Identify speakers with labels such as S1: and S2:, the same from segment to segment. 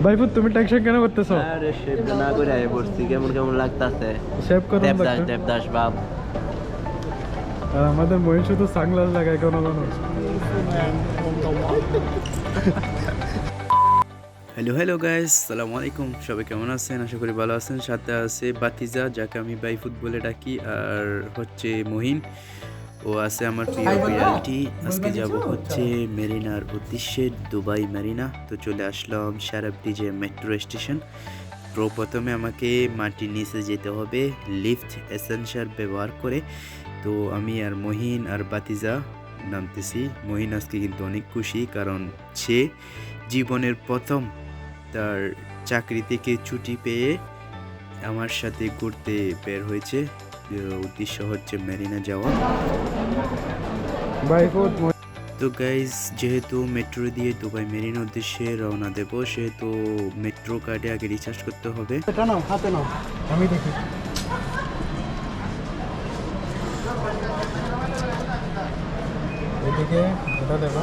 S1: ভাইপুত তুমি টেনশন কেন করতেছো?
S2: আরে শেভ না করে আয় পড়ছি, কেমন কেমন লাগতাছে।
S1: শেভ করুন
S2: দেবদাস
S1: লাগতো।
S2: দেবদাস বাপ।
S1: আর আমাদের মহিন শুধু সানগ্লাস লাগায় কোনো কোনো।
S3: হ্যালো হ্যালো গাইস, সালামু আলাইকুম। সবাই কেমন আছেন? আশা করি ভালো আছেন। সাথে আছে বাতিজা, যাকে আমি বাইফুট বলে ডাকি, আর হচ্ছে মহিন। ও আছে আমার প্রিয় বিড়ালটি। আজকে যাব হচ্ছে মেরিনার উদ্দেশ্যে, দুবাই মেরিনা। তো চলে আসলাম শারাবডিজে মেট্রো স্টেশন। তো প্রথমে আমাকে মাটির নিচে যেতে হবে লিফট এসেনশিয়াল ব্যবহার করে। তো আমি আর মহিন আর বাতিজা নামতেছি। মহিন আজকে কিন্তু অনেক খুশি, কারণ সে জীবনের প্রথম তার চাকরি থেকে ছুটি পেয়ে আমার সাথে ঘুরতে বের হয়েছে। উদ্দেশ্য হচ্ছে মেরিনা যাওয়া।
S1: ভাইপুত
S3: তো গাইজ, যেহেতু মেট্রো দিয়ে দুবাই মেরিনা উদ্দেশ্যে রওনা দেব, সেহেতু মেট্রো কার্ডে আগে রিচার্জ করতে হবে।
S1: এটা নাও, হাতে নাও, আমি দেখি। এদিকে এটা দেবো।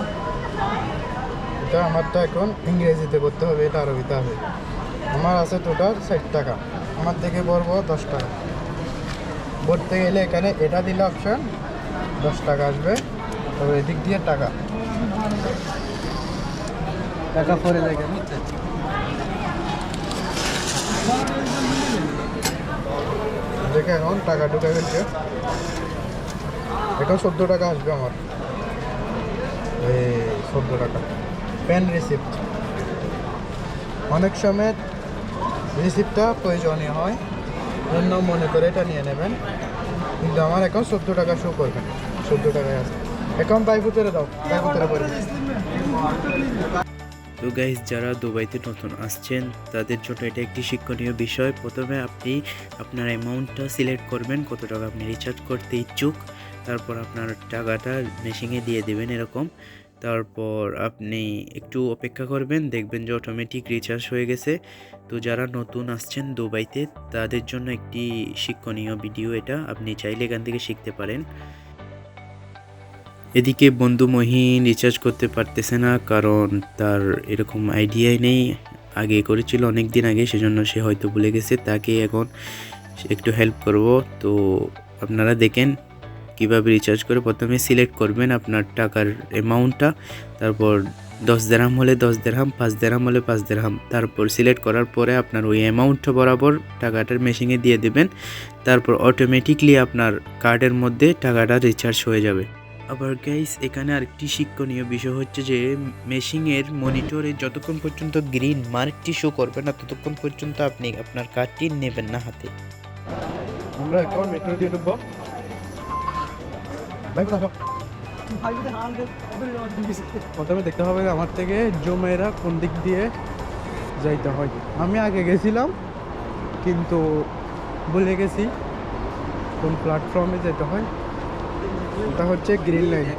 S1: এটা আমারটা এখন ইংরেজিতে করতে হবে, এটা আরবিতে হবে। আমার আছে টোটাল 60 টাকা, আমার থেকে ভরবো 10 টাকা। ভরতে গেলে এখানে এটা দিলে অপশন 10 টাকা আসবে। তবে এদিক দিয়ে টাকা টাকা পরে লাগে। দেখে এখন টাকা ঢুকে ফেলছে। এখন 14 টাকা আসবে আমার। এই 14 টাকা পেন রিসিপ্ট। অনেক সময় রিসিপ্টটা প্রয়োজনীয় হয়, জন্য মনে করে এটা নিয়ে নেবেন। কিন্তু আমার এখন 14 টাকা শো করবে, 14 টাকায় আছে। এখন বাইপুতেরে দাও, বাইপুতেরে পড়বে।
S3: তো গাইজ, যারা দুবাইতে নতুন আসছেন তাদের জন্য এটা একটি শিক্ষণীয় বিষয়। প্রথমে আপনি আপনার অ্যামাউন্টটা সিলেক্ট করবেন, কত টাকা আপনি রিচার্জ করতে ইচ্ছুক। তারপর আপনার টাকাটা মেশিনে দিয়ে দেবেন এরকম। তারপর আপনি একটু অপেক্ষা করবেন, দেখবেন যে অটোমেটিক রিচার্জ হয়ে গেছে। তো যারা নতুন আসছেন দুবাইতে তাদের জন্য একটি শিক্ষণীয় ভিডিও এটা, আপনি চাইলে এখান থেকে শিখতে পারেন। এদিকে বন্ধু মহিন রিচার্জ করতে পারতেছে না, কারণ তার এরকম আইডিয়াই নেই। আগে করেছিল অনেক দিন আগে, সেজন্য সে হয়তো ভুলে গেছে। তাকে এখন একটু হেল্প করব। তো আপনারা দেখেন কিভাবে রিচার্জ করে। প্রথমে সিলেক্ট করবেন আপনার টাকার অ্যামাউন্টটা, তারপর 10 দিরহাম হলে 10 দিরহাম, 5 দিরহাম হলে 5 দিরহাম। তারপর সিলেক্ট করার পরে আপনার ওই অ্যামাউন্টটা বরাবর টাকাটার মেশিনে দিয়ে দেবেন। তারপর অটোমেটিকলি আপনার কার্ডের মধ্যে টাকাটা রিচার্জ হয়ে যাবে। আবার গাইস, এখানে আরেকটি শিক্ষণীয় বিষয় হচ্ছে যে মেশিনের মনিটরে যতক্ষণ পর্যন্ত গ্রিন মার্কটি শো করবে না, ততক্ষণ পর্যন্ত আপনি আপনার কার্ডটি নেবেন না হাতে।
S1: আমরা এখন মেট্রো দিয়ে ঢুকবো। প্রথমে দেখতে হবে আমার থেকে জুমেরা কোন দিক দিয়ে যাইতে হয়। আমি আগে গেছিলাম কিন্তু ভুলে গেছি কোন প্ল্যাটফর্মে যেতে হয়। এটা হচ্ছে গ্রিন লাইন।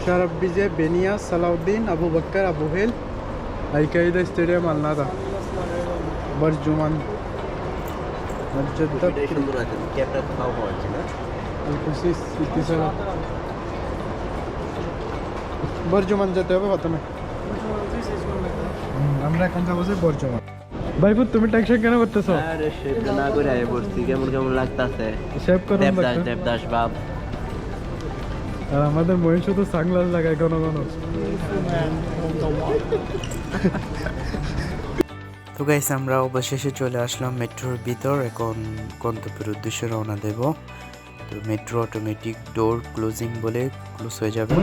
S1: শারাবডিজে বেনিয়া সালাউদ্দিন আবু বক্কর আবু হেল আইকাইদা স্টেডিয়াম আলনাদা বরজুমান মসজিদ
S2: সুন্দর আছে, ক্যাপটা খাওয়া হচ্ছে না।
S1: আল-কুসিস ইত্তিসালাত। বরজুমান যেতে হবে প্রথমে। আমরা এখন যাবো যে বরজুমান। ভাইপুত তুমি টেনশন কেন করতেছো?
S2: আরে শেভ না করে আয় পড়ছি, কেমন কেমন লাগতাছে।
S1: শেভ করুন
S2: দেবদাস
S1: লাগতো।
S2: দেবদাস বাপ।
S1: আর আমাদের মহিন শুধু সানগ্লাস লাগায় কোনো কোনো।
S3: তো গাইস, আমরা অবশেষে চলে আসলাম মেট্রোর ভিতর। এখন গন্তব্যের উদ্দেশ্যে রওনা দেব। তো মেট্রো অটোমেটিক ডোর ক্লোজিং বলে ক্লোজ হয়ে যাবে।